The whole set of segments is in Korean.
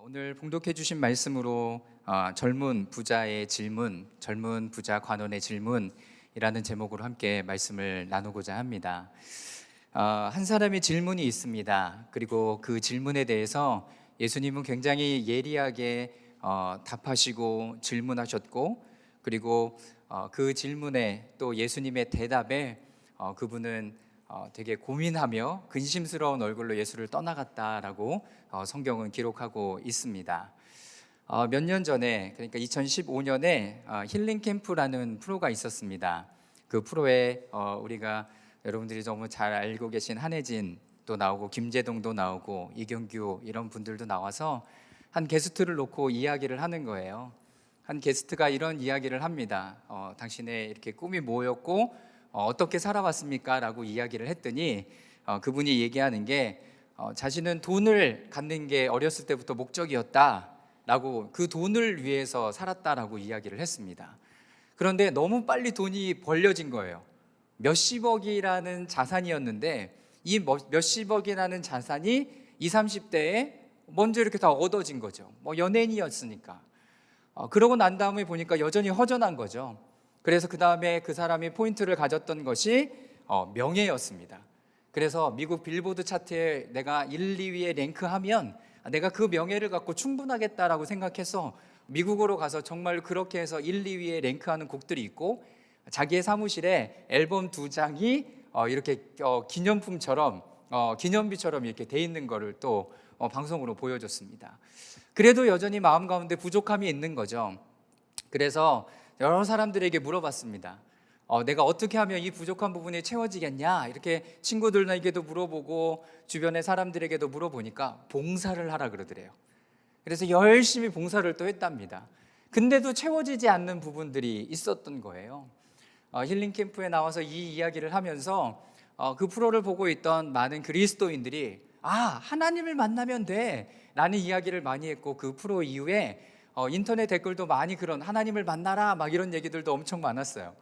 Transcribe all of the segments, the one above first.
오늘 봉독해 주신 말씀으로 젊은 부자의 질문, 젊은 부자 관원의 질문이라는 제목으로 함께 말씀을 나누고자 합니다. 한 사람의 질문이 있습니다. 그리고 그 질문에 대해서 예수님은 굉장히 예리하게 답하시고 질문하셨고, 그리고 그 질문에 또 예수님의 대답에 그분은 되게 고민하며 근심스러운 얼굴로 예수를 떠나갔다라고 성경은 기록하고 있습니다. 몇 년 전에, 그러니까 2015년에 힐링 캠프라는 프로가 있었습니다. 그 프로에 우리가 여러분들이 너무 잘 알고 계신 한혜진도 나오고 김재동도 나오고 이경규 이런 분들도 나와서 한 게스트를 놓고 이야기를 하는 거예요. 한 게스트가 이런 이야기를 합니다. 당신의 이렇게 꿈이 뭐였고 어떻게 살아왔습니까? 라고 이야기를 했더니 그분이 얘기하는 게 자신은 돈을 갖는 게 어렸을 때부터 목적이었다 라고, 그 돈을 위해서 살았다라고 이야기를 했습니다. 그런데 너무 빨리 돈이 벌려진 거예요. 몇십억이라는 자산이었는데 이 몇십억이라는 자산이 20, 30대에 먼저 이렇게 다 얻어진 거죠. 연예인이었으니까. 그러고 난 다음에 보니까 여전히 허전한 거죠. 그래서 그 다음에 그 사람이 포인트를 가졌던 것이 명예였습니다. 그래서 미국 빌보드 차트에 내가 1, 2위에 랭크하면 내가 그 명예를 갖고 충분하겠다라고 생각해서 미국으로 가서 정말 그렇게 해서 1, 2위에 랭크하는 곡들이 있고, 자기의 사무실에 앨범 2장이 이렇게 기념품처럼 기념비처럼 이렇게 돼 있는 거를 또 방송으로 보여줬습니다. 그래도 여전히 마음 가운데 부족함이 있는 거죠. 그래서 여러 사람들에게 물어봤습니다. 내가 어떻게 하면 이 부족한 부분이 채워지겠냐? 이렇게 친구들에게도 물어보고 주변의 사람들에게도 물어보니까 봉사를 하라 그러더래요. 그래서 열심히 봉사를 또 했답니다. 근데도 채워지지 않는 부분들이 있었던 거예요. 힐링 캠프에 나와서 이 이야기를 하면서 그 프로를 보고 있던 많은 그리스도인들이 하나님을 만나면 돼 라는 이야기를 많이 했고, 그 프로 이후에 인터넷 댓글도 많이 그런 하나님을 만나라 막 이런 얘기들도 엄청 많았어요.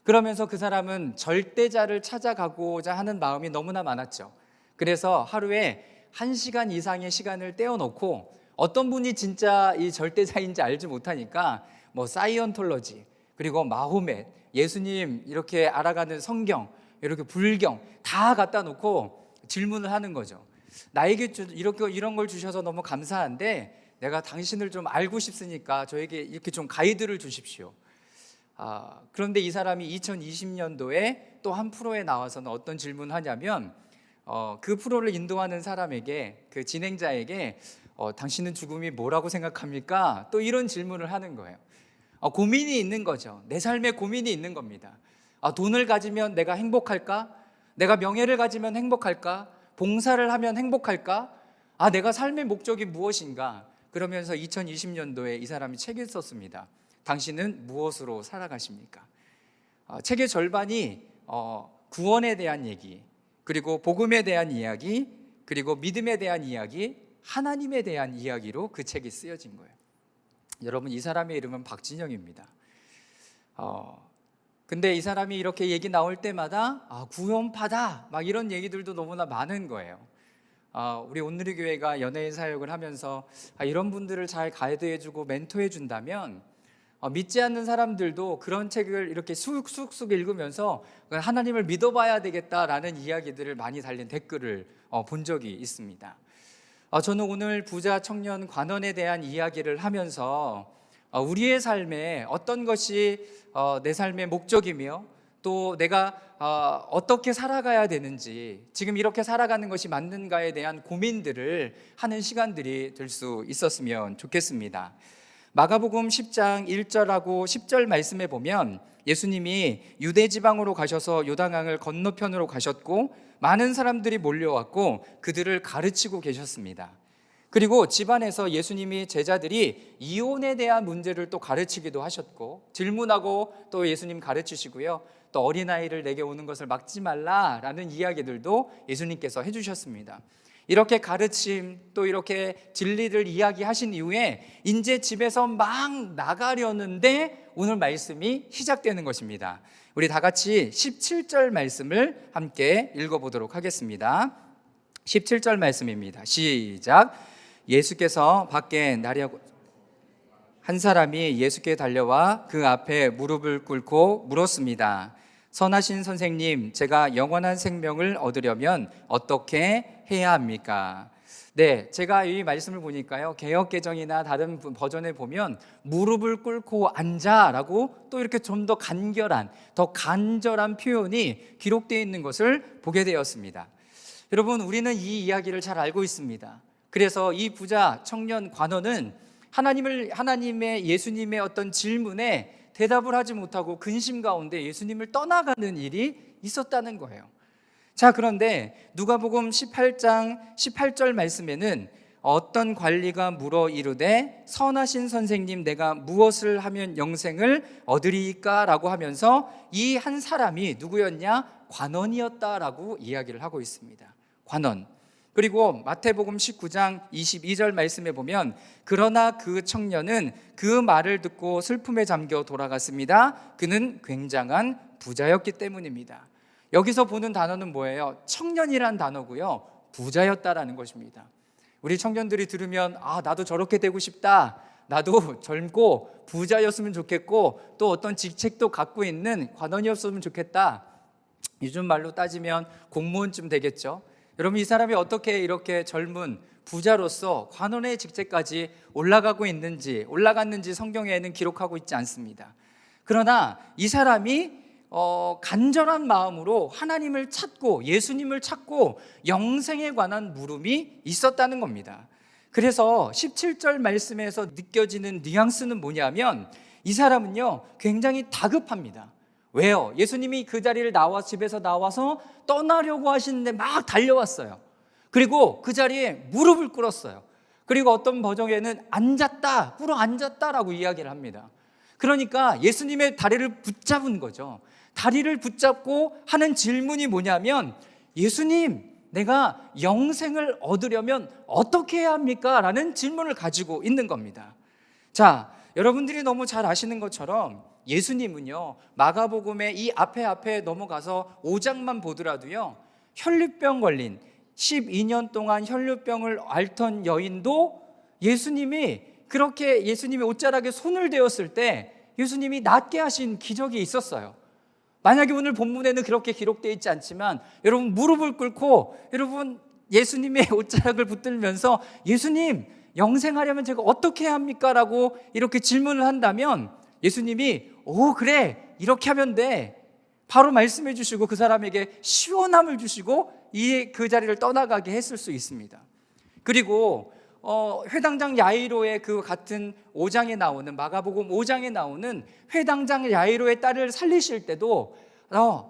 그러면서 그 사람은 절대자를 찾아가고자 하는 마음이 너무나 많았죠. 그래서 하루에 1시간 이상의 시간을 떼어놓고, 어떤 분이 진짜 이 절대자인지 알지 못하니까 사이언톨러지, 그리고 마호멧, 예수님 이렇게 알아가는 성경, 이렇게 불경 다 갖다 놓고 질문을 하는 거죠. 나에게 이런 걸 주셔서 너무 감사한데 내가 당신을 좀 알고 싶으니까 저에게 이렇게 좀 가이드를 주십시오. 그런데 이 사람이 2020년도에 또 한 프로에 나와서는 어떤 질문을 하냐면 그 프로를 인도하는 사람에게, 그 진행자에게 당신은 죽음이 뭐라고 생각합니까? 또 이런 질문을 하는 거예요. 고민이 있는 거죠. 내 삶에 고민이 있는 겁니다. 돈을 가지면 내가 행복할까? 내가 명예를 가지면 행복할까? 봉사를 하면 행복할까? 내가 삶의 목적이 무엇인가? 그러면서 2020년도에 이 사람이 책을 썼습니다. 당신은 무엇으로 살아가십니까? 책의 절반이 구원에 대한 얘기, 그리고 복음에 대한 이야기, 그리고 믿음에 대한 이야기, 하나님에 대한 이야기로 그 책이 쓰여진 거예요. 여러분, 이 사람의 이름은 박진영입니다. 근데 이 사람이 이렇게 얘기 나올 때마다 구원파다 막 이런 얘기들도 너무나 많은 거예요. 우리 온누리 교회가 연예인 사역을 하면서 이런 분들을 잘 가이드해주고 멘토해준다면 믿지 않는 사람들도 그런 책을 이렇게 쑥쑥쑥 읽으면서 하나님을 믿어봐야 되겠다라는 이야기들을 많이 달린 댓글을 본 적이 있습니다. 저는 오늘 부자 청년 관원에 대한 이야기를 하면서 우리의 삶에 어떤 것이 내 삶의 목적이며 또 내가 어떻게 살아가야 되는지, 지금 이렇게 살아가는 것이 맞는가에 대한 고민들을 하는 시간들이 될 수 있었으면 좋겠습니다. 마가복음 10장 1절하고 10절 말씀에 보면 예수님이 유대 지방으로 가셔서 요단강을 건너편으로 가셨고 많은 사람들이 몰려왔고 그들을 가르치고 계셨습니다. 그리고 집안에서 예수님이 제자들이 이혼에 대한 문제를 또 가르치기도 하셨고, 질문하고 또 예수님 가르치시고요, 또 어린아이를 내게 오는 것을 막지 말라라는 이야기들도 예수님께서 해주셨습니다. 이렇게 가르침, 또 이렇게 진리를 이야기하신 이후에 이제 집에서 막 나가려는데 오늘 말씀이 시작되는 것입니다. 우리 다 같이 17절 말씀을 함께 읽어보도록 하겠습니다. 17절 말씀입니다. 시작. 예수께서 밖에 나려고 한 사람이 예수께 달려와 그 앞에 무릎을 꿇고 물었습니다. 선하신 선생님, 제가 영원한 생명을 얻으려면 어떻게 해야 합니까? 네, 제가 이 말씀을 보니까요, 개역개정이나 다른 버전에 보면 무릎을 꿇고 앉아라고 또 이렇게 좀 더 간결한, 더 간절한 표현이 기록되어 있는 것을 보게 되었습니다. 여러분, 우리는 이 이야기를 잘 알고 있습니다. 그래서 이 부자 청년 관원은 하나님의 예수님의 어떤 질문에 대답을 하지 못하고 근심 가운데 예수님을 떠나가는 일이 있었다는 거예요. 자, 그런데 누가복음 18장 18절 말씀에는 어떤 관리가 물어 이르되 선하신 선생님, 내가 무엇을 하면 영생을 얻으리까? 라고 하면서 이 한 사람이 누구였냐? 관원이었다라고 이야기를 하고 있습니다. 관원. 그리고 마태복음 19장 22절 말씀에 보면 그러나 그 청년은 그 말을 듣고 슬픔에 잠겨 돌아갔습니다. 그는 굉장한 부자였기 때문입니다. 여기서 보는 단어는 뭐예요? 청년이란 단어고요, 부자였다라는 것입니다. 우리 청년들이 들으면 나도 저렇게 되고 싶다, 나도 젊고 부자였으면 좋겠고 또 어떤 직책도 갖고 있는 관원이었으면 좋겠다. 요즘 말로 따지면 공무원쯤 되겠죠. 여러분, 이 사람이 어떻게 이렇게 젊은 부자로서 관원의 직책까지 올라갔는지 성경에는 기록하고 있지 않습니다. 그러나 이 사람이 간절한 마음으로 하나님을 찾고 예수님을 찾고 영생에 관한 물음이 있었다는 겁니다. 그래서 17절 말씀에서 느껴지는 뉘앙스는 뭐냐면 이 사람은요, 굉장히 다급합니다. 왜요? 예수님이 그 자리를 집에서 나와서 떠나려고 하시는데 막 달려왔어요. 그리고 그 자리에 무릎을 꿇었어요. 그리고 어떤 버전에는 꿇어 앉았다라고 이야기를 합니다. 그러니까 예수님의 다리를 붙잡은 거죠. 다리를 붙잡고 하는 질문이 뭐냐면, 예수님, 내가 영생을 얻으려면 어떻게 해야 합니까? 라는 질문을 가지고 있는 겁니다. 자, 여러분들이 너무 잘 아시는 것처럼 예수님은요, 마가복음의 이 앞에 넘어가서 5장만 보더라도요, 혈류병 걸린 12년 동안 혈류병을 앓던 여인도 예수님이 옷자락에 손을 대었을 때 예수님이 낫게 하신 기적이 있었어요. 만약에 오늘 본문에는 그렇게 기록되어 있지 않지만 여러분, 무릎을 꿇고 여러분 예수님의 옷자락을 붙들면서 예수님, 영생하려면 제가 어떻게 해야 합니까? 라고 이렇게 질문을 한다면 예수님이 그래, 이렇게 하면 돼, 바로 말씀해 주시고 그 사람에게 시원함을 주시고 그 자리를 떠나가게 했을 수 있습니다. 그리고 회당장 야이로의 그 같은 5장에 나오는, 마가복음 5장에 나오는 회당장 야이로의 딸을 살리실 때도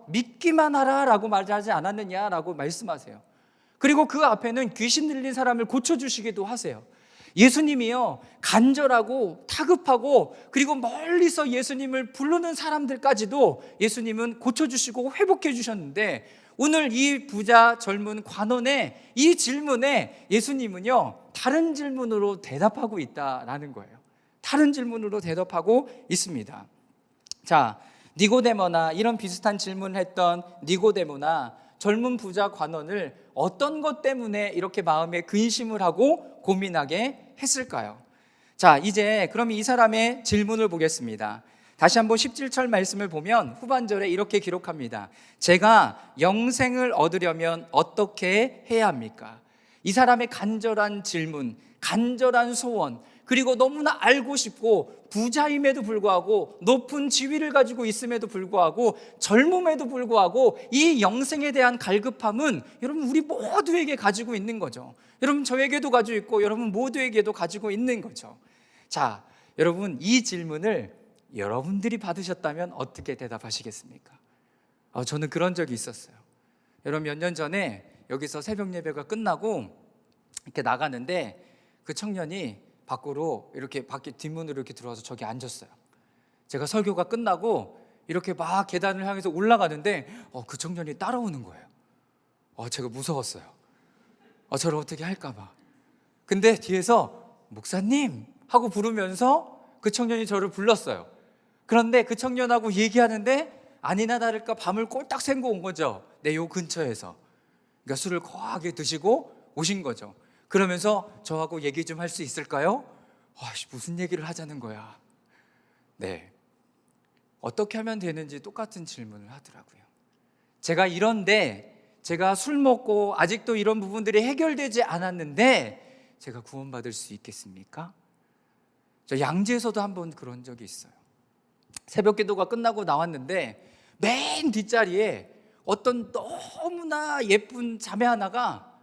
믿기만 하라 라고 말하지 않았느냐라고 말씀하세요. 그리고 그 앞에는 귀신 들린 사람을 고쳐주시기도 하세요. 예수님이요, 간절하고 다급하고 그리고 멀리서 예수님을 부르는 사람들까지도 예수님은 고쳐주시고 회복해 주셨는데, 오늘 이 부자 젊은 관원의 이 질문에 예수님은요, 다른 질문으로 대답하고 있다라는 거예요. 다른 질문으로 대답하고 있습니다. 자, 니고데모나, 이런 비슷한 질문을 했던 니고데모나 젊은 부자 관원을 어떤 것 때문에 이렇게 마음에 근심을 하고 고민하게 했을까요? 자, 이제 그럼 이 사람의 질문을 보겠습니다. 다시 한번 17절 말씀을 보면 후반절에 이렇게 기록합니다. 제가 영생을 얻으려면 어떻게 해야 합니까? 이 사람의 간절한 질문, 간절한 소원, 그리고 너무나 알고 싶고 부자임에도 불구하고 높은 지위를 가지고 있음에도 불구하고 젊음에도 불구하고 이 영생에 대한 갈급함은 여러분, 우리 모두에게 가지고 있는 거죠. 여러분, 저에게도 가지고 있고 여러분 모두에게도 가지고 있는 거죠. 자, 여러분, 이 질문을 여러분들이 받으셨다면 어떻게 대답하시겠습니까? 저는 그런 적이 있었어요. 여러분, 몇 년 전에 여기서 새벽 예배가 끝나고 이렇게 나가는데 그 청년이 밖으로 이렇게 밖에 뒷문으로 이렇게 들어와서 저기 앉았어요. 제가 설교가 끝나고 이렇게 막 계단을 향해서 올라가는데 그 청년이 따라오는 거예요. 제가 무서웠어요. 저를 어떻게 할까 봐. 근데 뒤에서 목사님 하고 부르면서 그 청년이 저를 불렀어요. 그런데 그 청년하고 얘기하는데 아니나 다를까 밤을 꼴딱 새고 온 거죠. 내 요 근처에서. 그러니까 술을 거하게 드시고 오신 거죠. 그러면서 저하고 얘기 좀 할 수 있을까요? 무슨 얘기를 하자는 거야. 네, 어떻게 하면 되는지 똑같은 질문을 하더라고요. 제가 이런데, 제가 술 먹고 아직도 이런 부분들이 해결되지 않았는데 제가 구원받을 수 있겠습니까? 저 양지에서도 한번 그런 적이 있어요. 새벽 기도가 끝나고 나왔는데 맨 뒷자리에 어떤 너무나 예쁜 자매 하나가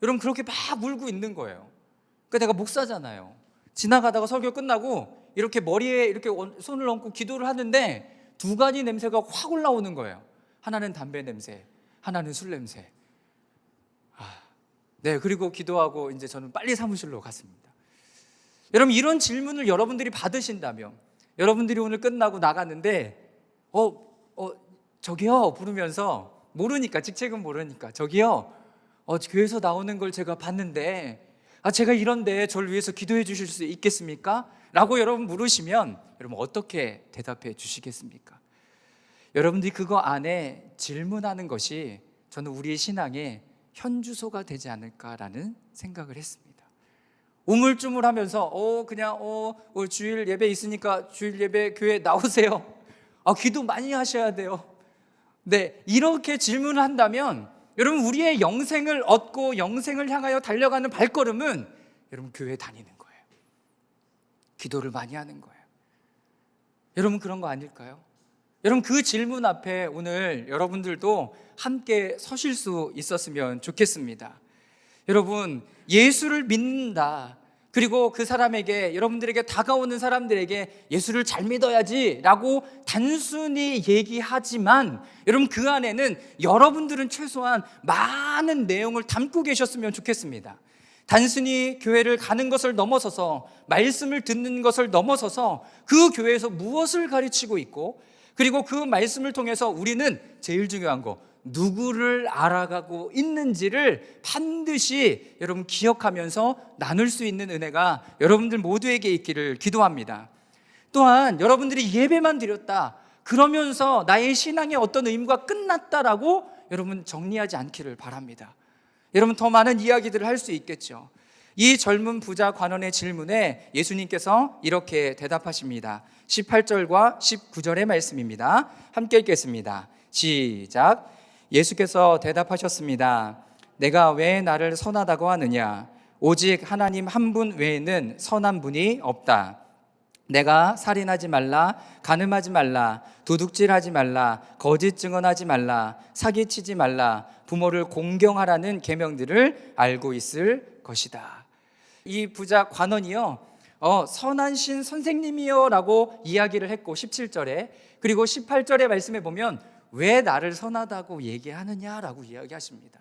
여러분 그렇게 막 울고 있는 거예요. 그러니까 내가 목사잖아요. 지나가다가 설교 끝나고 이렇게 머리에 이렇게 손을 얹고 기도를 하는데 두 가지 냄새가 확 올라오는 거예요. 하나는 담배 냄새, 하나는 술 냄새. 네, 그리고 기도하고 이제 저는 빨리 사무실로 갔습니다. 여러분, 이런 질문을 여러분들이 받으신다면, 여러분들이 오늘 끝나고 나갔는데 저기요 부르면서, 모르니까, 직책은 모르니까, 저기요 교회에서 나오는 걸 제가 봤는데 제가 이런데 저를 위해서 기도해 주실 수 있겠습니까? 라고 여러분 물으시면 여러분 어떻게 대답해 주시겠습니까? 여러분들이 그거 안에 질문하는 것이 저는 우리의 신앙의 현주소가 되지 않을까라는 생각을 했습니다. 우물쭈물하면서 그냥 주일 예배 있으니까 주일 예배 교회 나오세요. 기도 많이 하셔야 돼요. 네, 이렇게 질문을 한다면 여러분 우리의 영생을 얻고 영생을 향하여 달려가는 발걸음은 여러분 교회 다니는 거예요. 기도를 많이 하는 거예요. 여러분 그런 거 아닐까요? 여러분 그 질문 앞에 오늘 여러분들도 함께 서실 수 있었으면 좋겠습니다. 여러분 예수를 믿는다, 그리고 그 사람에게, 여러분들에게 다가오는 사람들에게 예수를 잘 믿어야지 라고 단순히 얘기하지만 여러분 그 안에는 여러분들은 최소한 많은 내용을 담고 계셨으면 좋겠습니다. 단순히 교회를 가는 것을 넘어서서, 말씀을 듣는 것을 넘어서서 그 교회에서 무엇을 가르치고 있고, 그리고 그 말씀을 통해서 우리는 제일 중요한 거, 누구를 알아가고 있는지를 반드시 여러분 기억하면서 나눌 수 있는 은혜가 여러분들 모두에게 있기를 기도합니다. 또한 여러분들이 예배만 드렸다 그러면서 나의 신앙의 어떤 의무가 끝났다라고 여러분 정리하지 않기를 바랍니다. 여러분 더 많은 이야기들을 할 수 있겠죠. 이 젊은 부자 관원의 질문에 예수님께서 이렇게 대답하십니다. 18절과 19절의 말씀입니다. 함께 읽겠습니다. 시작. 예수께서 대답하셨습니다. 내가 왜 나를 선하다고 하느냐? 오직 하나님 한 분 외에는 선한 분이 없다. 내가 살인하지 말라, 간음하지 말라, 도둑질하지 말라, 거짓 증언하지 말라, 사기치지 말라, 부모를 공경하라는 계명들을 알고 있을 것이다. 이 부자 관원이요, 선한 신 선생님이요 라고 이야기를 했고 17절에, 그리고 18절의 말씀에 보면 왜 나를 선하다고 얘기하느냐라고 이야기하십니다.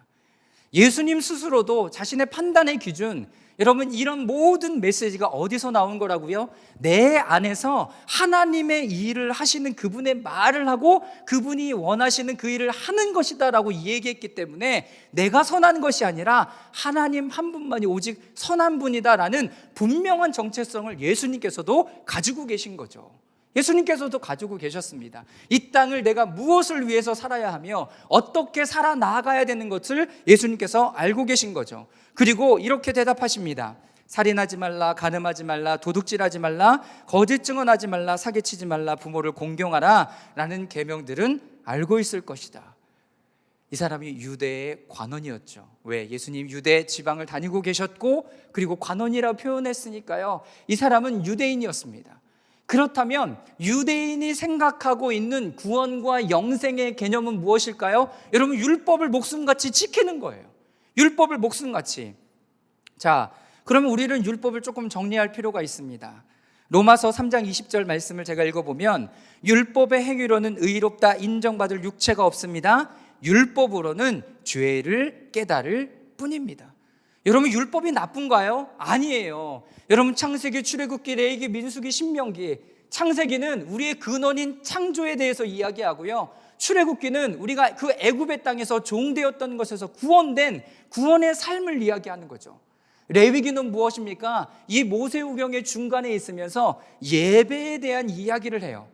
예수님 스스로도 자신의 판단의 기준, 여러분 이런 모든 메시지가 어디서 나온 거라고요? 내 안에서 하나님의 일을 하시는 그분의 말을 하고 그분이 원하시는 그 일을 하는 것이다 라고 얘기했기 때문에 내가 선한 것이 아니라 하나님 한 분만이 오직 선한 분이다 라는 분명한 정체성을 예수님께서도 가지고 계신 거죠. 예수님께서도 가지고 계셨습니다. 이 땅을 내가 무엇을 위해서 살아야 하며 어떻게 살아나가야 되는 것을 예수님께서 알고 계신 거죠. 그리고 이렇게 대답하십니다. 살인하지 말라, 간음하지 말라, 도둑질하지 말라, 거짓 증언하지 말라, 사기치지 말라, 부모를 공경하라 라는 계명들은 알고 있을 것이다. 이 사람이 유대의 관원이었죠. 왜? 예수님 유대 지방을 다니고 계셨고 그리고 관원이라고 표현했으니까요, 이 사람은 유대인이었습니다. 그렇다면 유대인이 생각하고 있는 구원과 영생의 개념은 무엇일까요? 여러분 율법을 목숨같이 지키는 거예요. 율법을 목숨같이. 자, 그러면 우리는 율법을 조금 정리할 필요가 있습니다. 로마서 3장 20절 말씀을 제가 읽어보면 율법의 행위로는 의롭다 인정받을 육체가 없습니다. 율법으로는 죄를 깨달을 뿐입니다. 여러분 율법이 나쁜가요? 아니에요. 여러분 창세기, 출애굽기, 레위기, 민수기, 신명기, 창세기는 우리의 근원인 창조에 대해서 이야기하고요, 출애굽기는 우리가 그 애굽의 땅에서 종되었던 것에서 구원된 구원의 삶을 이야기하는 거죠. 레위기는 무엇입니까? 이 모세오경의 중간에 있으면서 예배에 대한 이야기를 해요.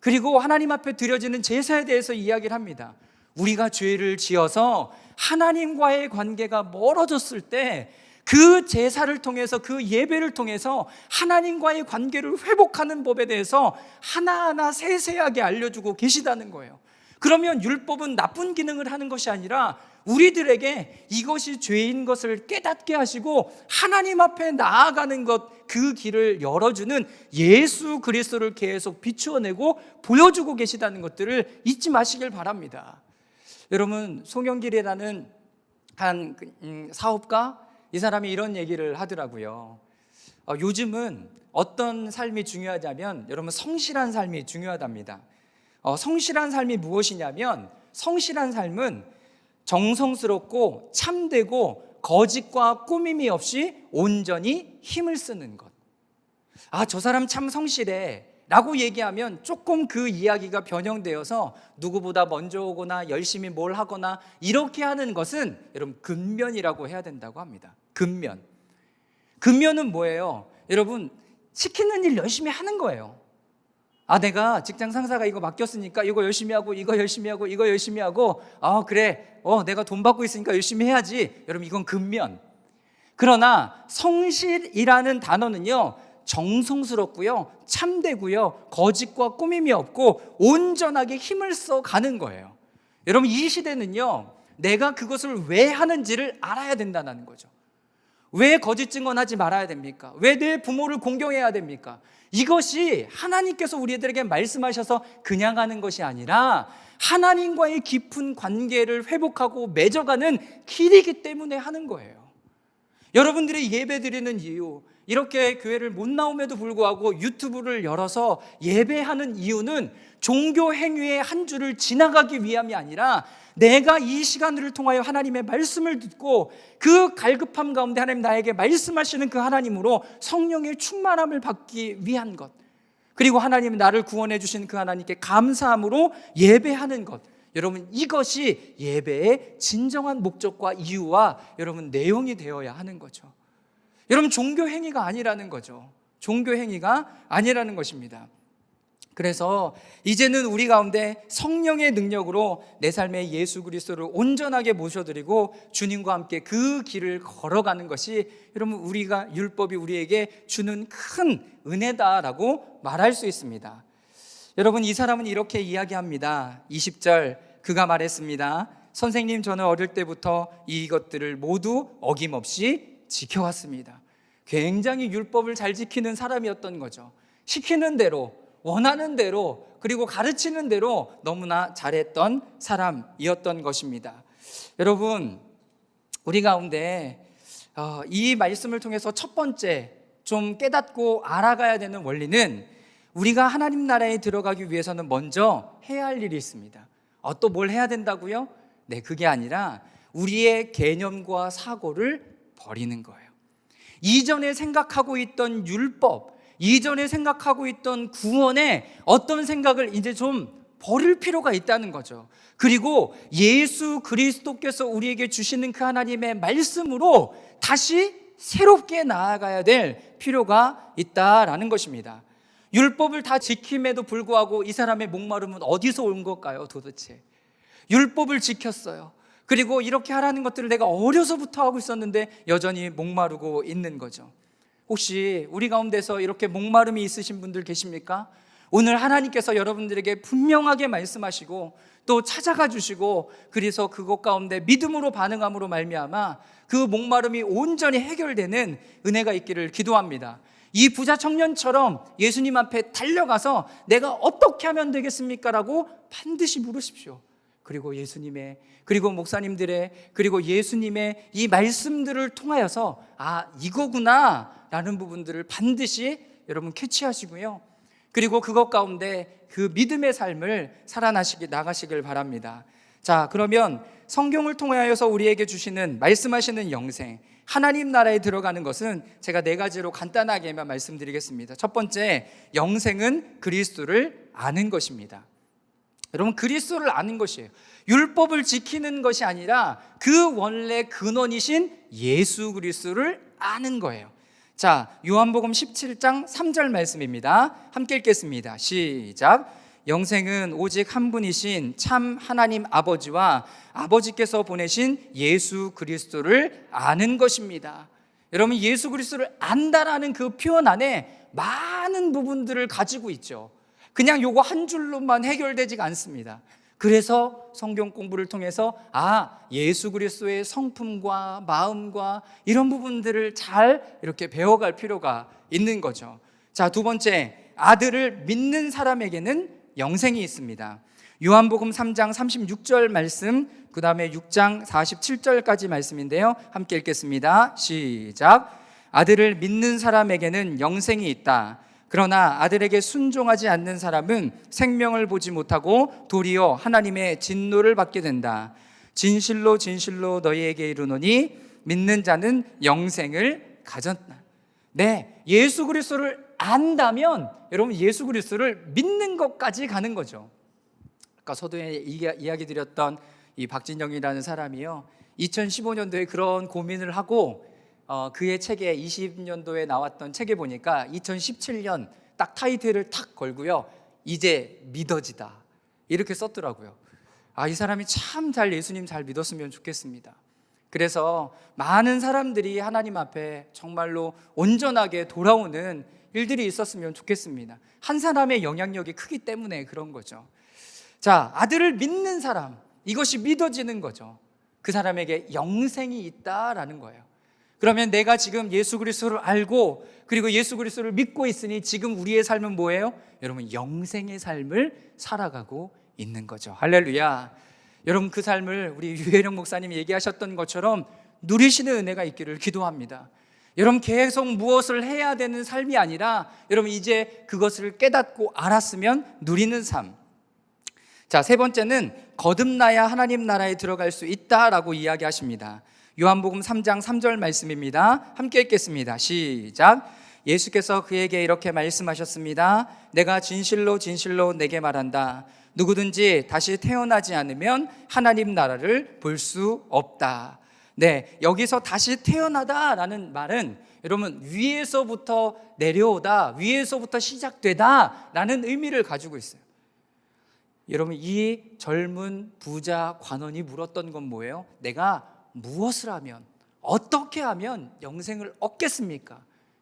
그리고 하나님 앞에 드려지는 제사에 대해서 이야기를 합니다. 우리가 죄를 지어서 하나님과의 관계가 멀어졌을 때 그 그 제사를 통해서, 그 예배를 통해서 하나님과의 관계를 회복하는 법에 대해서 하나하나 세세하게 알려주고 계시다는 거예요. 그러면 율법은 나쁜 기능을 하는 것이 아니라 우리들에게 이것이 죄인 것을 깨닫게 하시고 하나님 앞에 나아가는 것, 그 길을 열어주는 예수 그리스도를 계속 비추어내고 보여주고 계시다는 것들을 잊지 마시길 바랍니다. 여러분, 송영길이라는 한 사업가, 이 사람이 이런 얘기를 하더라고요. 요즘은 어떤 삶이 중요하냐면 여러분, 성실한 삶이 중요하답니다. 성실한 삶이 무엇이냐면, 성실한 삶은 정성스럽고 참되고 거짓과 꾸밈이 없이 온전히 힘을 쓰는 것. 저 사람 참 성실해 라고 얘기하면 조금 그 이야기가 변형되어서 누구보다 먼저 오거나 열심히 뭘 하거나 이렇게 하는 것은 여러분 근면이라고 해야 된다고 합니다. 근면은 뭐예요? 여러분, 시키는 일 열심히 하는 거예요. 내가 직장 상사가 이거 맡겼으니까 이거 열심히 하고 이거 열심히 하고 이거 열심히 하고 그래, 내가 돈 받고 있으니까 열심히 해야지. 여러분, 이건 근면. 그러나 성실이라는 단어는요, 정성스럽고요, 참되고요, 거짓과 꾸밈이 없고 온전하게 힘을 써 가는 거예요. 여러분, 이 시대는요, 내가 그것을 왜 하는지를 알아야 된다는 거죠. 왜 거짓 증언하지 말아야 됩니까? 왜 내 부모를 공경해야 됩니까? 이것이 하나님께서 우리들에게 말씀하셔서 그냥 하는 것이 아니라 하나님과의 깊은 관계를 회복하고 맺어가는 길이기 때문에 하는 거예요. 여러분들이 예배 드리는 이유, 이렇게 교회를 못 나옴에도 불구하고 유튜브를 열어서 예배하는 이유는 종교 행위의 한 줄을 지나가기 위함이 아니라 내가 이 시간을 통하여 하나님의 말씀을 듣고 그 갈급함 가운데 하나님 나에게 말씀하시는 그 하나님으로 성령의 충만함을 받기 위한 것, 그리고 하나님 나를 구원해 주신 그 하나님께 감사함으로 예배하는 것, 여러분, 이것이 예배의 진정한 목적과 이유와 여러분 내용이 되어야 하는 거죠. 여러분, 종교 행위가 아니라는 거죠. 종교 행위가 아니라는 것입니다. 그래서 이제는 우리 가운데 성령의 능력으로 내 삶에 예수 그리스도를 온전하게 모셔드리고 주님과 함께 그 길을 걸어가는 것이 여러분, 우리가 율법이 우리에게 주는 큰 은혜다라고 말할 수 있습니다. 여러분, 이 사람은 이렇게 이야기합니다. 20절, 그가 말했습니다. 선생님, 저는 어릴 때부터 이것들을 모두 어김없이 지켜왔습니다. 굉장히 율법을 잘 지키는 사람이었던 거죠. 시키는 대로, 원하는 대로, 그리고 가르치는 대로 너무나 잘했던 사람이었던 것입니다. 여러분, 우리 가운데 이 말씀을 통해서 첫 번째 좀 깨닫고 알아가야 되는 원리는, 우리가 하나님 나라에 들어가기 위해서는 먼저 해야 할 일이 있습니다. 또 뭘 해야 된다고요? 네, 그게 아니라 우리의 개념과 사고를 버리는 거예요. 이전에 생각하고 있던 율법, 이전에 생각하고 있던 구원의 어떤 생각을 이제 좀 버릴 필요가 있다는 거죠. 그리고 예수 그리스도께서 우리에게 주시는 그 하나님의 말씀으로 다시 새롭게 나아가야 될 필요가 있다라는 것입니다. 율법을 다 지킴에도 불구하고 이 사람의 목마름은 어디서 온 걸까요, 도대체? 율법을 지켰어요. 그리고 이렇게 하라는 것들을 내가 어려서부터 하고 있었는데 여전히 목마르고 있는 거죠. 혹시 우리 가운데서 이렇게 목마름이 있으신 분들 계십니까? 오늘 하나님께서 여러분들에게 분명하게 말씀하시고 또 찾아가 주시고, 그래서 그것 가운데 믿음으로 반응함으로 말미암아 그 목마름이 온전히 해결되는 은혜가 있기를 기도합니다. 이 부자 청년처럼 예수님 앞에 달려가서 내가 어떻게 하면 되겠습니까? 라고 반드시 물으십시오. 그리고 예수님의, 그리고 목사님들의, 그리고 예수님의 이 말씀들을 통하여서 이거구나 라는 부분들을 반드시 여러분 캐치하시고요. 그리고 그것 가운데 그 믿음의 삶을 나가시길 바랍니다. 자, 그러면 성경을 통하여서 우리에게 주시는, 말씀하시는 영생, 하나님 나라에 들어가는 것은 제가 4가지로 간단하게만 말씀드리겠습니다. 첫 번째, 영생은 그리스도를 아는 것입니다. 여러분, 그리스도를 아는 것이에요. 율법을 지키는 것이 아니라 그 원래 근원이신 예수 그리스도를 아는 거예요. 자, 요한복음 17장 3절 말씀입니다. 함께 읽겠습니다. 시작. 영생은 오직 한 분이신 참 하나님 아버지와 아버지께서 보내신 예수 그리스도를 아는 것입니다. 여러분, 예수 그리스도를 안다라는 그 표현 안에 많은 부분들을 가지고 있죠. 그냥 요거 한 줄로만 해결되지가 않습니다. 그래서 성경 공부를 통해서 예수 그리스도의 성품과 마음과 이런 부분들을 잘 이렇게 배워갈 필요가 있는 거죠. 자, 두 번째, 아들을 믿는 사람에게는 영생이 있습니다. 요한복음 3장 36절 말씀, 그 다음에 6장 47절까지 말씀인데요, 함께 읽겠습니다. 시작. 아들을 믿는 사람에게는 영생이 있다. 그러나 아들에게 순종하지 않는 사람은 생명을 보지 못하고 도리어 하나님의 진노를 받게 된다. 진실로 진실로 너희에게 이르노니 믿는 자는 영생을 가졌다. 네, 예수 그리스도를 안다면 여러분, 예수 그리스도를 믿는 것까지 가는 거죠. 아까 서두에 이야기 드렸던 이 박진영이라는 사람이요, 2015년도에 그런 고민을 하고 그의 책에 20년도에 나왔던 책에 보니까 2017년 딱 타이틀을 탁 걸고요, 이제 믿어지다 이렇게 썼더라고요. 이 사람이 참 잘 예수님 잘 믿었으면 좋겠습니다. 그래서 많은 사람들이 하나님 앞에 정말로 온전하게 돌아오는 일들이 있었으면 좋겠습니다. 한 사람의 영향력이 크기 때문에 그런 거죠. 자, 아들을 믿는 사람, 이것이 믿어지는 거죠. 그 사람에게 영생이 있다라는 거예요. 그러면 내가 지금 예수 그리스도를 알고 그리고 예수 그리스도를 믿고 있으니 지금 우리의 삶은 뭐예요? 여러분, 영생의 삶을 살아가고 있는 거죠. 할렐루야. 여러분, 그 삶을 우리 유혜령 목사님이 얘기하셨던 것처럼 누리시는 은혜가 있기를 기도합니다. 여러분, 계속 무엇을 해야 되는 삶이 아니라 여러분, 이제 그것을 깨닫고 알았으면 누리는 삶. 자, 세 번째는 거듭나야 하나님 나라에 들어갈 수 있다라고 이야기하십니다. 요한복음 3장 3절 말씀입니다. 함께 읽겠습니다. 시작. 예수께서 그에게 이렇게 말씀하셨습니다. 내가 진실로 진실로 내게 말한다. 누구든지 다시 태어나지 않으면 하나님 나라를 볼 수 없다. 네, 여기서 다시 태어나다라는 말은 여러분, 위에서부터 내려오다, 위에서부터 시작되다라는 의미를 가지고 있어요. 여러분, 이 젊은 부자 관원이 물었던 건 뭐예요? 내가 무엇을 하면, 어떻게 하면 영생을 얻겠습니까?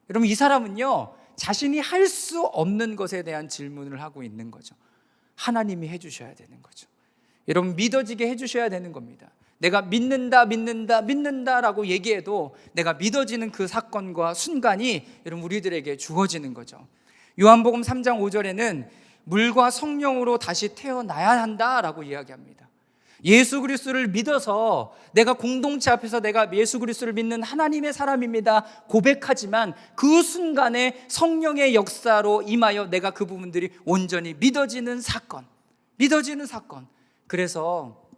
여러분, 이 사람은요, 자신이 할 수 없는 것에 대한 질문을 하고 있는 거죠. 하나님이 해주셔야 되는 거죠. 여러분, 믿어지게 해주셔야 되는 겁니다. 내가 믿는다라고 얘기해도 내가 믿어지는 그 사건과 순간이 여러분, 우리들에게 주어지는 거죠. 요한복음 3장 5절에는 물과 성령으로 다시 태어나야 한다라고 이야기합니다. 예수 그리스도를 믿어서 내가 공동체 앞에서 내가 예수 그리스도를 믿는 하나님의 사람입니다 고백하지만 그 순간에 성령의 역사로 임하여 내가 그 부분들이 온전히 믿어지는 사건. 그래서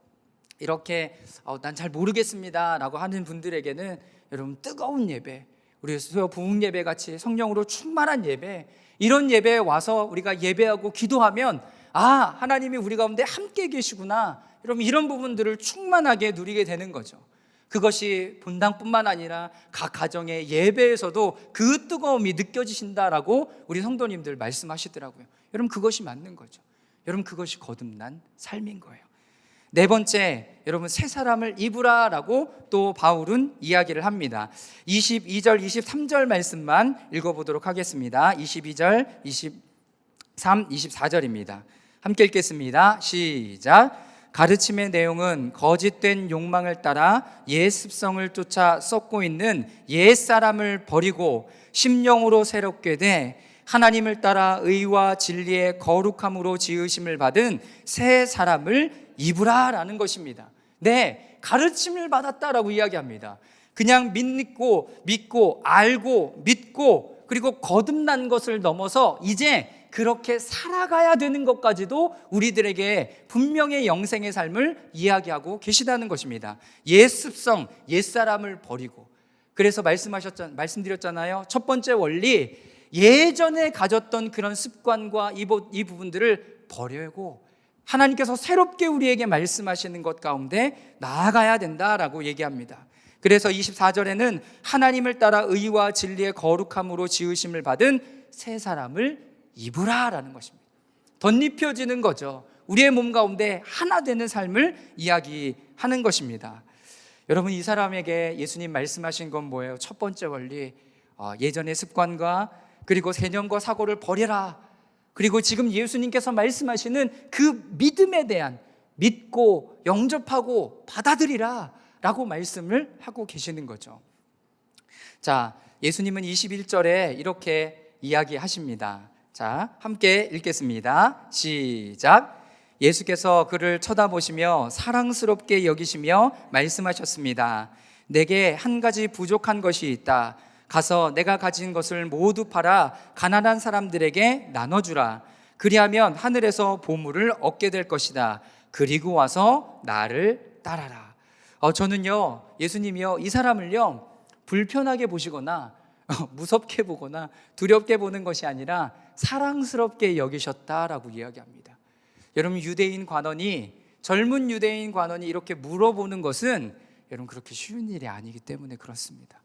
이렇게 난 잘 모르겠습니다 라고 하는 분들에게는 여러분, 뜨거운 예배, 우리 수요 부흥 예배 같이 성령으로 충만한 예배, 이런 예배에 와서 우리가 예배하고 기도하면 하나님이 우리 가운데 함께 계시구나, 여러분, 이런 부분들을 충만하게 누리게 되는 거죠. 그것이 본당뿐만 아니라 각 가정의 예배에서도 그 뜨거움이 느껴지신다라고 우리 성도님들 말씀하시더라고요. 여러분, 그것이 맞는 거죠. 여러분, 그것이 거듭난 삶인 거예요. 네 번째, 여러분, 새 사람을 입으라라고 또 바울은 이야기를 합니다. 22절, 23절 말씀만 읽어보도록 하겠습니다. 22절, 23, 24절입니다. 함께 읽겠습니다. 시작. 가르침의 내용은 거짓된 욕망을 따라 옛 습성을 쫓아 썩고 있는 옛 사람을 버리고 심령으로 새롭게 돼 하나님을 따라 의와 진리의 거룩함으로 지으심을 받은 새 사람을 입으라라는 것입니다. 네, 가르침을 받았다라고 이야기합니다. 그냥 믿고 알고 믿고 그리고 거듭난 것을 넘어서 이제 그렇게 살아가야 되는 것까지도 우리들에게 분명히 영생의 삶을 이야기하고 계시다는 것입니다. 옛 습성, 옛 사람을 버리고. 그래서 말씀드렸잖아요. 첫 번째 원리, 예전에 가졌던 그런 습관과 이 부분들을 버리고 하나님께서 새롭게 우리에게 말씀하시는 것 가운데 나아가야 된다라고 얘기합니다. 그래서 24절에는 하나님을 따라 의와 진리의 거룩함으로 지으심을 받은 새 사람을 입으라라는 것입니다. 덧입혀지는 거죠. 우리의 몸 가운데 하나 되는 삶을 이야기하는 것입니다. 여러분, 이 사람에게 예수님 말씀하신 건 뭐예요? 첫 번째 원리, 예전의 습관과 그리고 세념과 사고를 버려라. 그리고 지금 예수님께서 말씀하시는 그 믿음에 대한, 믿고 영접하고 받아들이라 라고 말씀을 하고 계시는 거죠. 자, 예수님은 21절에 이렇게 이야기하십니다. 자, 함께 읽겠습니다. 시작. 예수께서 그를 쳐다보시며 사랑스럽게 여기시며 말씀하셨습니다. 내게 한 가지 부족한 것이 있다. 가서 내가 가진 것을 모두 팔아 가난한 사람들에게 나눠주라. 그리하면 하늘에서 보물을 얻게 될 것이다. 그리고 와서 나를 따라라. 저는요, 예수님이요, 이 사람을요, 불편하게 보시거나 무섭게 보거나 두렵게 보는 것이 아니라 사랑스럽게 여기셨다라고 이야기합니다. 여러분, 젊은 유대인 관원이 이렇게 물어보는 것은 여러분 그렇게 쉬운 일이 아니기 때문에 그렇습니다.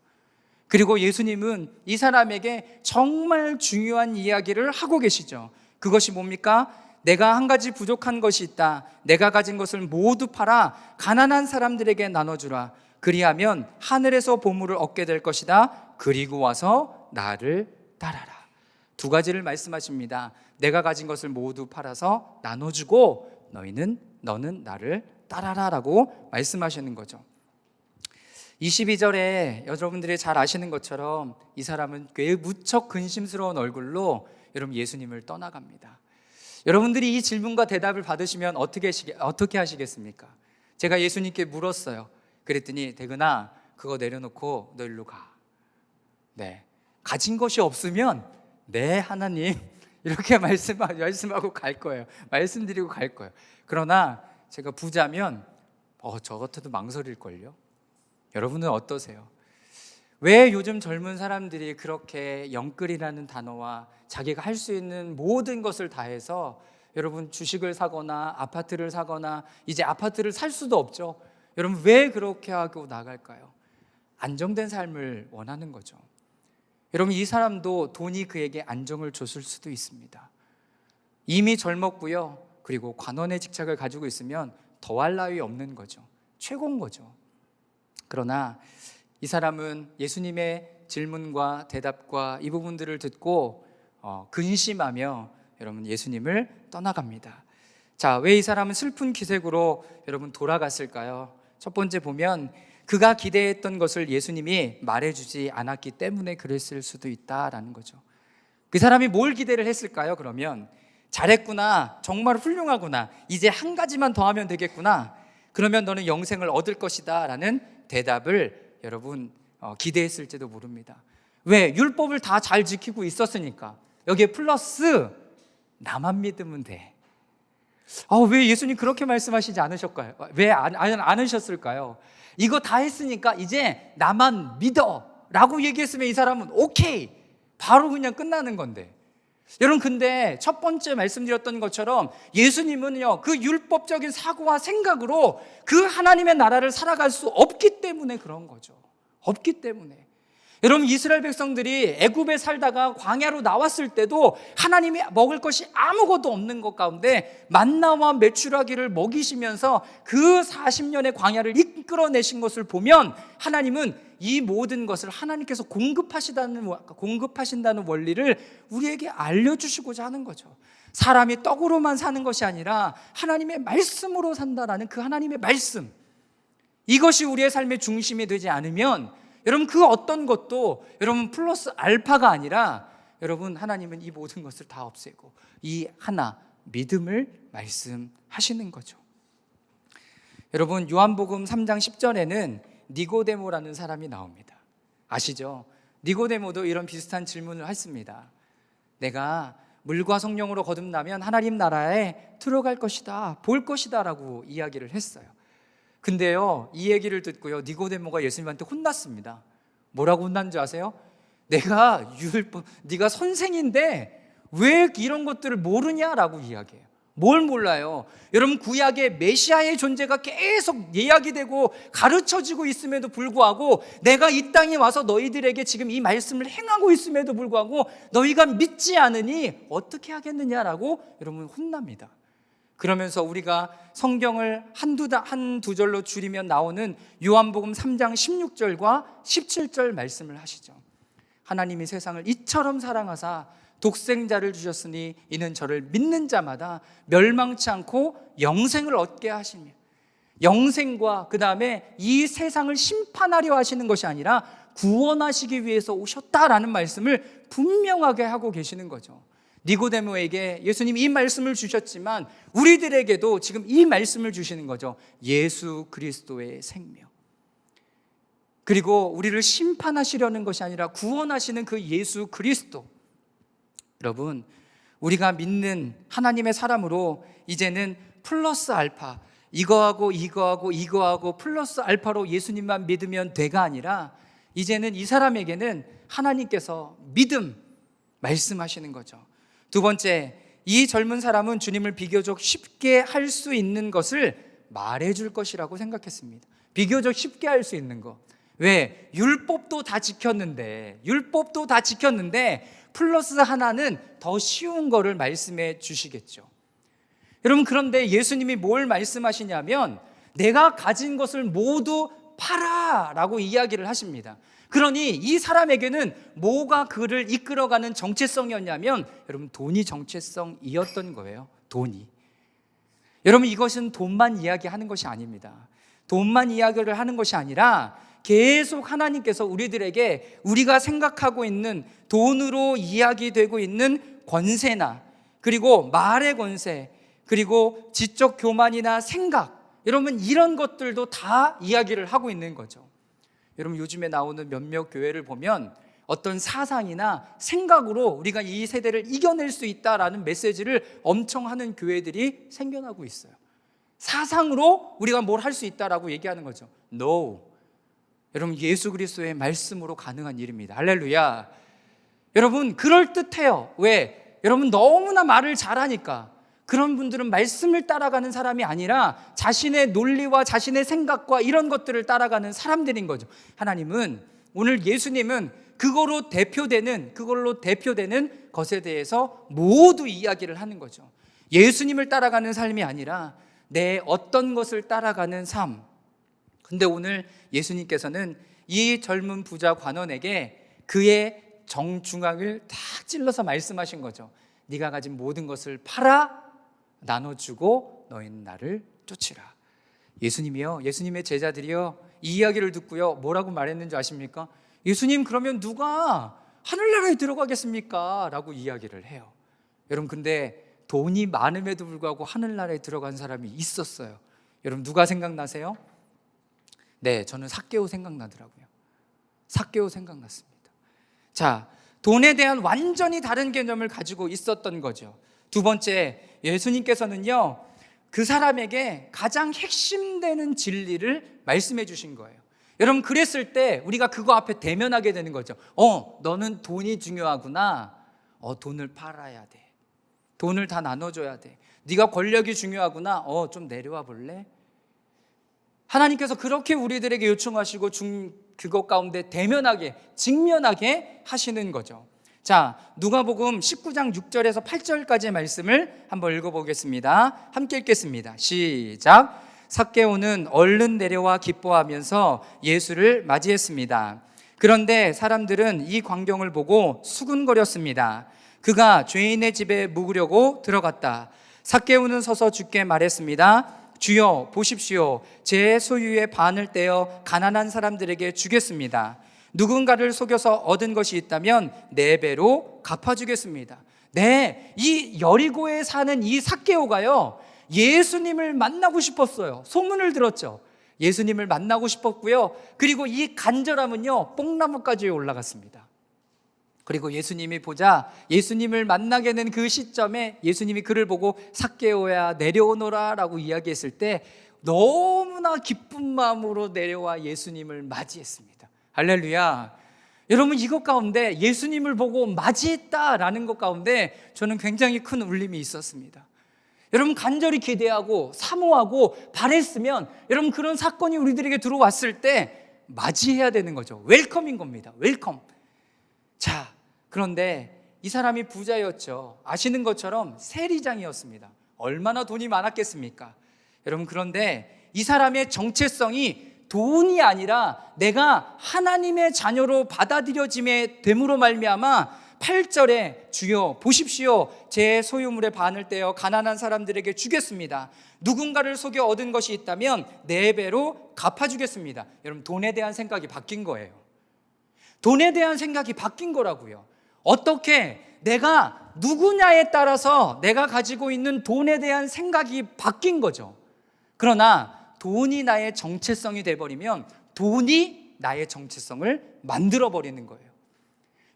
그리고 예수님은 이 사람에게 정말 중요한 이야기를 하고 계시죠. 그것이 뭡니까? 내가 한 가지 부족한 것이 있다. 내가 가진 것을 모두 팔아 가난한 사람들에게 나눠주라. 그리하면 하늘에서 보물을 얻게 될 것이다. 그리고 와서 나를 따라라. 두 가지를 말씀하십니다. 내가 가진 것을 모두 팔아서 나눠주고 너는 나를 따라라 라고 말씀하시는 거죠. 22절에 여러분들이 잘 아시는 것처럼 이 사람은 꽤 무척 근심스러운 얼굴로 여러분 예수님을 떠나갑니다. 여러분들이 이 질문과 대답을 받으시면 어떻게 하시겠습니까? 제가 예수님께 물었어요. 그랬더니 대근아, 그거 내려놓고 너 일로 가. 네, 가진 것이 없으면 네 하나님 이렇게 말씀하고 갈 거예요. 말씀드리고 갈 거예요. 그러나 제가 부자면 저 같아도 망설일걸요. 여러분은 어떠세요? 왜 요즘 젊은 사람들이 그렇게 영끌이라는 단어와 자기가 할 수 있는 모든 것을 다해서 여러분 주식을 사거나 아파트를 사거나 이제 아파트를 살 수도 없죠. 여러분 왜 그렇게 하고 나갈까요? 안정된 삶을 원하는 거죠. 여러분, 이 사람도 돈이 그에게 안정을 줬을 수도 있습니다. 이미 젊었고요. 그리고 관원의 직책을 가지고 있으면 더할 나위 없는 거죠. 최고인 거죠. 그러나 이 사람은 예수님의 질문과 대답과 이 부분들을 듣고 근심하며 여러분 예수님을 떠나갑니다. 자, 왜 이 사람은 슬픈 기색으로 여러분 돌아갔을까요? 첫 번째 보면 그가 기대했던 것을 예수님이 말해주지 않았기 때문에 그랬을 수도 있다라는 거죠. 그 사람이 뭘 기대를 했을까요? 그러면 잘했구나, 정말 훌륭하구나, 이제 한 가지만 더 하면 되겠구나, 그러면 너는 영생을 얻을 것이다 라는 대답을 여러분 기대했을지도 모릅니다. 왜? 율법을 다 잘 지키고 있었으니까. 여기에 플러스 나만 믿으면 돼. 왜 예수님 그렇게 말씀하시지 않으셨을까요? 왜 안 하셨을까요? 이거 다 했으니까 이제 나만 믿어 라고 얘기했으면 이 사람은 오케이, 바로 그냥 끝나는 건데. 여러분, 근데 첫 번째 말씀드렸던 것처럼 예수님은요, 그 율법적인 사고와 생각으로 그 하나님의 나라를 살아갈 수 없기 때문에 그런 거죠. 없기 때문에. 여러분, 이스라엘 백성들이 애굽에 살다가 광야로 나왔을 때도 하나님이 먹을 것이 아무것도 없는 것 가운데 만나와 메추라기를 먹이시면서 그 40년의 광야를 이끌어내신 것을 보면 하나님은 이 모든 것을 하나님께서 공급하신다는 원리를 우리에게 알려주시고자 하는 거죠. 사람이 떡으로만 사는 것이 아니라 하나님의 말씀으로 산다라는 그 하나님의 말씀, 이것이 우리의 삶의 중심이 되지 않으면 여러분 그 어떤 것도 여러분 플러스 알파가 아니라 여러분 하나님은 이 모든 것을 다 없애고 이 하나 믿음을 말씀하시는 거죠. 여러분, 요한복음 3장 10절에는 니고데모라는 사람이 나옵니다. 아시죠? 니고데모도 이런 비슷한 질문을 했습니다. 내가 물과 성령으로 거듭나면 하나님 나라에 들어갈 것이다, 볼 것이다 라고 이야기를 했어요. 근데요, 이 얘기를 듣고요, 니고데모가 예수님한테 혼났습니다. 뭐라고 혼난 줄 아세요? 네가 선생인데 왜 이런 것들을 모르냐라고 이야기해요. 뭘 몰라요? 여러분, 구약의 메시아의 존재가 계속 이야기되고 가르쳐지고 있음에도 불구하고 내가 이 땅에 와서 너희들에게 지금 이 말씀을 행하고 있음에도 불구하고 너희가 믿지 않으니 어떻게 하겠느냐라고 여러분 혼납니다. 그러면서 우리가 성경을 한두 절로 줄이면 나오는 요한복음 3장 16절과 17절 말씀을 하시죠. 하나님이 세상을 이처럼 사랑하사 독생자를 주셨으니 이는 저를 믿는 자마다 멸망치 않고 영생을 얻게 하시며, 영생과 그 다음에 이 세상을 심판하려 하시는 것이 아니라 구원하시기 위해서 오셨다라는 말씀을 분명하게 하고 계시는 거죠. 니고데모에게 예수님이 이 말씀을 주셨지만 우리들에게도 지금 이 말씀을 주시는 거죠. 예수 그리스도의 생명. 그리고 우리를 심판하시려는 것이 아니라 구원하시는 그 예수 그리스도. 여러분, 우리가 믿는 하나님의 사람으로 이제는 플러스 알파, 이거하고 플러스 알파로 예수님만 믿으면 돼가 아니라 이제는 이 사람에게는 하나님께서 믿음 말씀하시는 거죠. 두 번째, 이 젊은 사람은 주님을 비교적 쉽게 할 수 있는 것을 말해줄 것이라고 생각했습니다. 비교적 쉽게 할 수 있는 것. 왜? 율법도 다 지켰는데 플러스 하나는 더 쉬운 거를 말씀해 주시겠죠. 여러분, 그런데 예수님이 뭘 말씀하시냐면 내가 가진 것을 모두 팔아 라고 이야기를 하십니다. 그러니 이 사람에게는 뭐가 그를 이끌어가는 정체성이었냐면 여러분, 돈이 정체성이었던 거예요. 돈이. 여러분, 이것은 돈만 이야기하는 것이 아닙니다. 돈만 이야기를 하는 것이 아니라 계속 하나님께서 우리들에게 우리가 생각하고 있는 돈으로 이야기되고 있는 권세나, 그리고 말의 권세, 그리고 지적 교만이나 생각, 여러분 이런 것들도 다 이야기를 하고 있는 거죠. 여러분, 요즘에 나오는 몇몇 교회를 보면 어떤 사상이나 생각으로 우리가 이 세대를 이겨낼 수 있다라는 메시지를 엄청 하는 교회들이 생겨나고 있어요. 사상으로 우리가 뭘 할 수 있다라고 얘기하는 거죠. No. 여러분, 예수 그리스도의 말씀으로 가능한 일입니다. 할렐루야. 여러분, 그럴듯해요. 왜? 여러분, 너무나 말을 잘하니까. 그런 분들은 말씀을 따라가는 사람이 아니라 자신의 논리와 자신의 생각과 이런 것들을 따라가는 사람들인 거죠. 하나님은, 오늘 예수님은 그걸로 대표되는 것에 대해서 모두 이야기를 하는 거죠. 예수님을 따라가는 삶이 아니라 내 어떤 것을 따라가는 삶. 근데 오늘 예수님께서는 이 젊은 부자 관원에게 그의 정중앙을 탁 찔러서 말씀하신 거죠. 네가 가진 모든 것을 팔아 나눠주고 너희는 나를 쫓으라. 예수님이요, 예수님의 제자들이요, 이 이야기를 듣고요 뭐라고 말했는지 아십니까? 예수님, 그러면 누가 하늘나라에 들어가겠습니까? 라고 이야기를 해요. 여러분, 근데 돈이 많음에도 불구하고 하늘나라에 들어간 사람이 있었어요. 여러분, 누가 생각나세요? 네, 저는 삭개오 생각나더라고요. 삭개오 생각났습니다. 자, 돈에 대한 완전히 다른 개념을 가지고 있었던 거죠. 두 번째, 예수님께서는요 그 사람에게 가장 핵심되는 진리를 말씀해 주신 거예요. 여러분, 그랬을 때 우리가 그거 앞에 대면하게 되는 거죠. 너는 돈이 중요하구나. 돈을 팔아야 돼. 돈을 다 나눠줘야 돼. 네가 권력이 중요하구나. 좀 내려와 볼래? 하나님께서 그렇게 우리들에게 요청하시고 그것 가운데 대면하게, 직면하게 하시는 거죠. 자, 누가복음 19장 6절에서 8절까지의 말씀을 한번 읽어보겠습니다. 함께 읽겠습니다. 시작. 삭개오는 얼른 내려와 기뻐하면서 예수를 맞이했습니다. 그런데 사람들은 이 광경을 보고 수군거렸습니다. 그가 죄인의 집에 묵으려고 들어갔다. 삭개오는 서서 주께 말했습니다. 주여, 보십시오. 제 소유의 반을 떼어 가난한 사람들에게 주겠습니다. 누군가를 속여서 얻은 것이 있다면 4배로 갚아주겠습니다. 네, 이 여리고에 사는 이 삭개오가요 예수님을 만나고 싶었어요. 소문을 들었죠. 예수님을 만나고 싶었고요, 그리고 이 간절함은요 뽕나무까지 올라갔습니다. 그리고 예수님이 보자, 예수님을 만나게 된 그 시점에 예수님이 그를 보고 삭개오야 내려오너라 라고 이야기했을 때 너무나 기쁜 마음으로 내려와 예수님을 맞이했습니다. 할렐루야. 여러분, 이것 가운데 예수님을 보고 맞이했다라는 것 가운데 저는 굉장히 큰 울림이 있었습니다. 여러분, 간절히 기대하고 사모하고 바랬으면 여러분 그런 사건이 우리들에게 들어왔을 때 맞이해야 되는 거죠. 웰컴인 겁니다. 웰컴. 자, 그런데 이 사람이 부자였죠. 아시는 것처럼 세리장이었습니다. 얼마나 돈이 많았겠습니까? 여러분, 그런데 이 사람의 정체성이 돈이 아니라 내가 하나님의 자녀로 받아들여짐에 됨으로 말미암아 8절에 주여 보십시오, 제 소유물의 반을 떼어 가난한 사람들에게 주겠습니다. 누군가를 속여 얻은 것이 있다면 4배로 갚아주겠습니다. 여러분, 돈에 대한 생각이 바뀐 거예요. 돈에 대한 생각이 바뀐 거라고요. 어떻게 내가 누구냐에 따라서 내가 가지고 있는 돈에 대한 생각이 바뀐 거죠. 그러나 돈이 나의 정체성이 돼버리면 돈이 나의 정체성을 만들어버리는 거예요.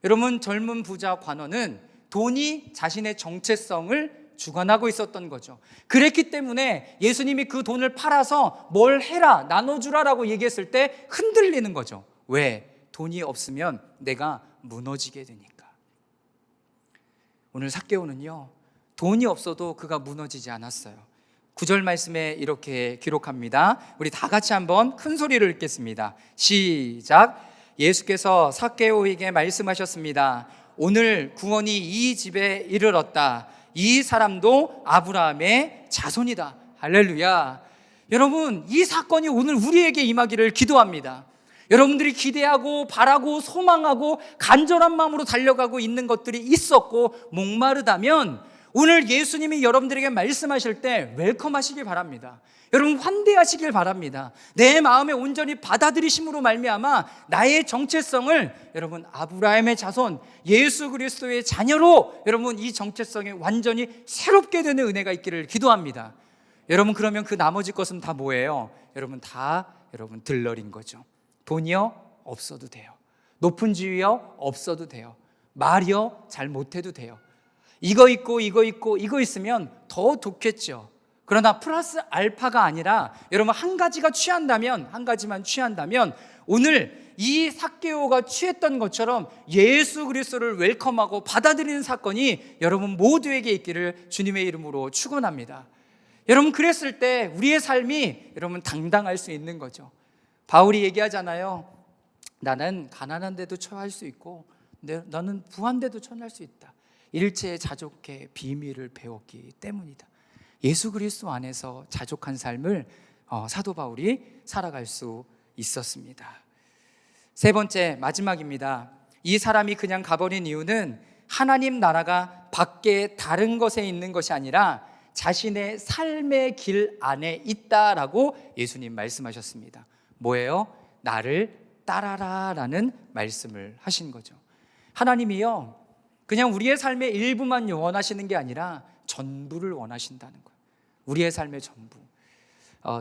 여러분, 젊은 부자 관원은 돈이 자신의 정체성을 주관하고 있었던 거죠. 그랬기 때문에 예수님이 그 돈을 팔아서 뭘 해라, 나눠주라라고 얘기했을 때 흔들리는 거죠. 왜? 돈이 없으면 내가 무너지게 되니까. 오늘 삭개오는요, 돈이 없어도 그가 무너지지 않았어요. 9절 말씀에 이렇게 기록합니다. 우리 다 같이 한번 큰 소리를 읽겠습니다. 시작. 예수께서 삭개오에게 말씀하셨습니다. 오늘 구원이 이 집에 이르렀다. 이 사람도 아브라함의 자손이다. 할렐루야. 여러분, 이 사건이 오늘 우리에게 임하기를 기도합니다. 여러분들이 기대하고 바라고 소망하고 간절한 마음으로 달려가고 있는 것들이 있었고 목마르다면 오늘 예수님이 여러분들에게 말씀하실 때 웰컴하시길 바랍니다. 여러분, 환대하시길 바랍니다. 내 마음에 온전히 받아들이심으로 말미암아 나의 정체성을 여러분 아브라함의 자손 예수 그리스도의 자녀로 여러분 이 정체성이 완전히 새롭게 되는 은혜가 있기를 기도합니다. 여러분, 그러면 그 나머지 것은 다 뭐예요? 여러분, 다 여러분 들러린 거죠. 돈이요? 없어도 돼요. 높은 지위요? 없어도 돼요. 말이요? 잘 못해도 돼요. 이거 있고 이거 있고 이거 있으면 더 좋겠죠. 그러나 플러스 알파가 아니라 여러분 한 가지가 취한다면, 한 가지만 취한다면 오늘 이 삭개오가 취했던 것처럼 예수 그리스도를 웰컴하고 받아들이는 사건이 여러분 모두에게 있기를 주님의 이름으로 축원합니다. 여러분, 그랬을 때 우리의 삶이 여러분 당당할 수 있는 거죠. 바울이 얘기하잖아요. 나는 가난한데도 처할 수 있고 너는 부한데도 처할 수 있다. 일체의 자족의 비밀을 배웠기 때문이다. 예수 그리스도 안에서 자족한 삶을 사도 바울이 살아갈 수 있었습니다. 세 번째, 마지막입니다. 이 사람이 그냥 가버린 이유는 하나님 나라가 밖에 다른 것에 있는 것이 아니라 자신의 삶의 길 안에 있다라고 예수님 말씀하셨습니다. 뭐예요? 나를 따라라 라는 말씀을 하신 거죠. 하나님이요, 그냥 우리의 삶의 일부만 원하시는 게 아니라 전부를 원하신다는 거예요. 우리의 삶의 전부.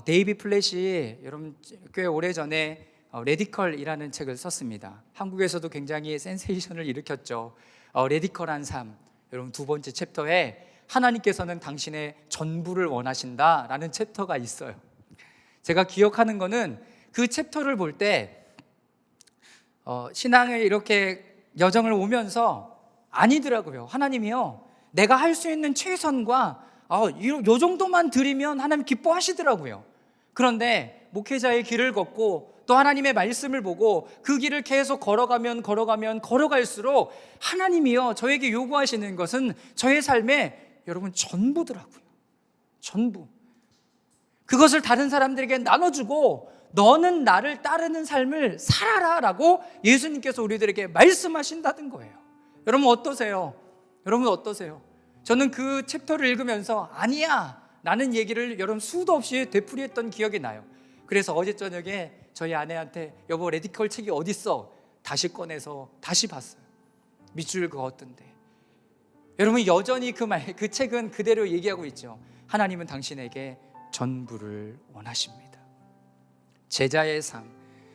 데이비 플랫이 여러분 꽤 오래전에 레디컬이라는 책을 썼습니다. 한국에서도 굉장히 센세이션을 일으켰죠. 레디컬한 삶. 여러분, 두 번째 챕터에 하나님께서는 당신의 전부를 원하신다라는 챕터가 있어요. 제가 기억하는 거는 그 챕터를 볼 때 신앙을 이렇게 여정을 오면서 아니더라고요. 하나님이요, 내가 할 수 있는 최선과 요 정도만 드리면 하나님 기뻐하시더라고요. 그런데 목회자의 길을 걷고 또 하나님의 말씀을 보고 그 길을 계속 걸어갈수록 하나님이요, 저에게 요구하시는 것은 저의 삶의 여러분 전부더라고요. 전부. 그것을 다른 사람들에게 나눠주고 너는 나를 따르는 삶을 살아라 라고 예수님께서 우리들에게 말씀하신다는 거예요. 여러분 어떠세요? 여러분 어떠세요? 저는 그 챕터를 읽으면서 아니야 라는 얘기를 여러분 수도 없이 되풀이했던 기억이 나요. 그래서 어제 저녁에 저희 아내한테 여보 레디컬 책이 어딨어? 다시 꺼내서 다시 봤어요. 밑줄 그었던데. 여러분 여전히 그 책은 그대로 얘기하고 있죠. 하나님은 당신에게 전부를 원하십니다. 제자의 삶,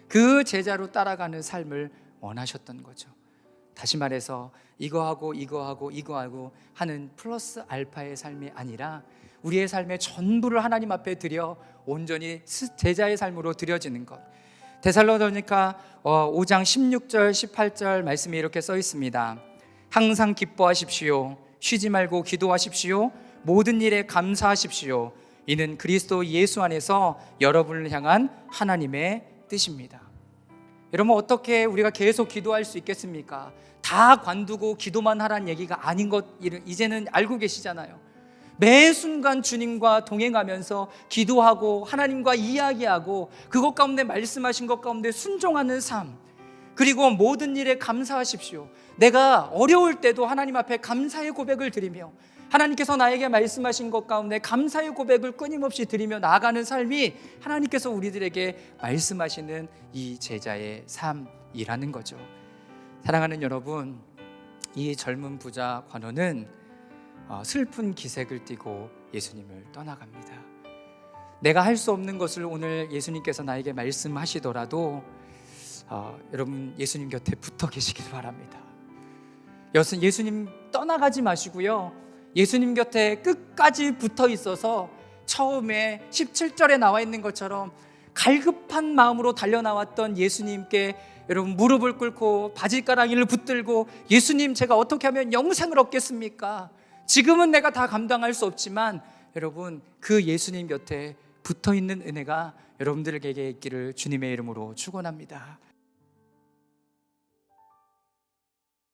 그 제자로 따라가는 삶을 원하셨던 거죠. 다시 말해서 이거하고 하는 플러스 알파의 삶이 아니라 우리의 삶의 전부를 하나님 앞에 드려 온전히 제자의 삶으로 드려지는 것. 데살로니가 5장 16절 18절 말씀이 이렇게 써 있습니다. 항상 기뻐하십시오. 쉬지 말고 기도하십시오. 모든 일에 감사하십시오. 이는 그리스도 예수 안에서 여러분을 향한 하나님의 뜻입니다. 여러분 어떻게 우리가 계속 기도할 수 있겠습니까? 다 관두고 기도만 하라는 얘기가 아닌 것 이제는 알고 계시잖아요. 매 순간 주님과 동행하면서 기도하고 하나님과 이야기하고 그것 가운데 말씀하신 것 가운데 순종하는 삶, 그리고 모든 일에 감사하십시오. 내가 어려울 때도 하나님 앞에 감사의 고백을 드리며 하나님께서 나에게 말씀하신 것 가운데 감사의 고백을 끊임없이 드리며 나아가는 삶이 하나님께서 우리들에게 말씀하시는 이 제자의 삶이라는 거죠. 사랑하는 여러분, 이 젊은 부자 관원은 슬픈 기색을 띠고 예수님을 떠나갑니다. 내가 할 수 없는 것을 오늘 예수님께서 나에게 말씀하시더라도 여러분 예수님 곁에 붙어 계시길 바랍니다. 예수님 떠나가지 마시고요, 예수님 곁에 끝까지 붙어 있어서 처음에 17절에 나와 있는 것처럼 갈급한 마음으로 달려나왔던 예수님께 여러분 무릎을 꿇고 바지가랑이를 붙들고, 예수님 제가 어떻게 하면 영생을 얻겠습니까? 지금은 내가 다 감당할 수 없지만 여러분 그 예수님 곁에 붙어 있는 은혜가 여러분들에게 있기를 주님의 이름으로 축원합니다.